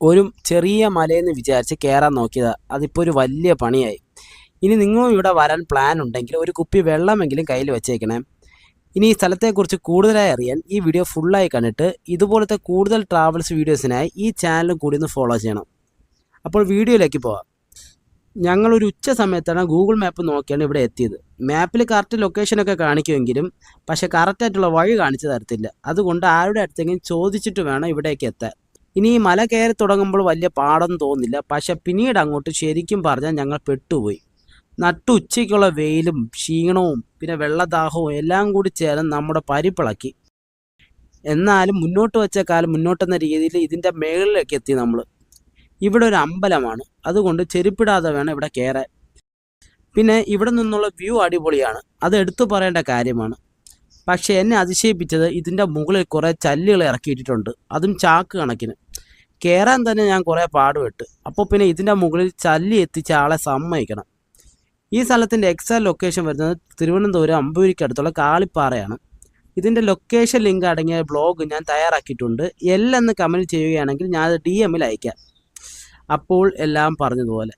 ഒരു ചെറിയ മലയെന്ന് വിചാരിച്ച് കയറാൻ നോക്കിയതാ. അതിപ്പോൾ ഒരു വലിയ പണിയായി. ഇനി നിങ്ങളും ഇവിടെ വരാൻ പ്ലാൻ ഉണ്ടെങ്കിൽ ഒരു കുപ്പി വെള്ളമെങ്കിലും കയ്യിൽ വെച്ചേക്കണേ. ഇനി ഈ സ്ഥലത്തെക്കുറിച്ച് കൂടുതലായി അറിയാൻ ഈ വീഡിയോ ഫുള്ളായി കണ്ടിട്ട് ഇതുപോലത്തെ കൂടുതൽ ട്രാവൽസ് വീഡിയോസിനായി ഈ ചാനലും കൂടി ഒന്ന് ഫോളോ ചെയ്യണം. അപ്പോൾ വീഡിയോയിലേക്ക് പോവാം. ഞങ്ങളൊരു ഉച്ച സമയത്താണ് ഗൂഗിൾ മാപ്പ് നോക്കിയാണ് ഇവിടെ എത്തിയത്. മാപ്പിൽ കറക്റ്റ് ലൊക്കേഷനൊക്കെ കാണിക്കുമെങ്കിലും പക്ഷേ കറക്റ്റായിട്ടുള്ള വഴി കാണിച്ചു തരത്തില്ല. അതുകൊണ്ട് ആരുടെ അടുത്തെങ്കിലും ചോദിച്ചിട്ട് വേണം ഇവിടേക്ക് എത്താൻ. ഇനി ഈ മല കയറി തുടങ്ങുമ്പോൾ വലിയ പാടൊന്നും തോന്നില്ല. പക്ഷെ പിന്നീട് അങ്ങോട്ട് ശരിക്കും പറഞ്ഞാൽ ഞങ്ങൾ പെട്ടുപോയി. നട്ടുച്ചയ്ക്കുള്ള വെയിലും ക്ഷീണവും പിന്നെ വെള്ളദാഹവും എല്ലാം കൂടി ചേർന്ന് നമ്മുടെ പരിപ്പിളക്കി. എന്നാലും മുന്നോട്ട് വെച്ച കാലം മുന്നോട്ടെന്ന രീതിയിൽ ഇതിൻ്റെ മേളിലേക്ക് എത്തി നമ്മൾ. ഇവിടെ ഒരു അമ്പലമാണ്, അതുകൊണ്ട് ചെരുപ്പിടാതെ വേണം ഇവിടെ കയറാൻ. പിന്നെ ഇവിടെ നിന്നുള്ള വ്യൂ അടിപൊളിയാണ്, അത് എടുത്തു പറയേണ്ട കാര്യമാണ്. പക്ഷേ എന്നെ അതിശയിപ്പിച്ചത് ഇതിൻ്റെ മുകളിൽ കുറേ ചല്ലുകൾ ഇറക്കിയിട്ടിട്ടുണ്ട്, അതും ചാക്ക് കണക്കിന്. കയറാൻ തന്നെ ഞാൻ കുറേ പാടുപെട്ട്. അപ്പോൾ പിന്നെ ഇതിൻ്റെ മുകളിൽ ചല്ലി എത്തിച്ച ആളെ സമ്മതിക്കണം. ഈ സ്ഥലത്തിൻ്റെ എക്സാക്ട് ലൊക്കേഷൻ വരുന്നത് തിരുവനന്തപുരം അമ്പൂരിക്കടുത്തുള്ള കാളിപ്പാറയാണ്. ഇതിൻ്റെ ലൊക്കേഷൻ ലിങ്ക് അടങ്ങിയ ബ്ലോഗ് ഞാൻ തയ്യാറാക്കിയിട്ടുണ്ട്. എല്ലാം കമൻറ്റ് ചെയ്യുകയാണെങ്കിൽ ഞാൻ അത് DM-ൽ അയക്കാം. അപ്പോൾ എല്ലാം പറഞ്ഞതുപോലെ.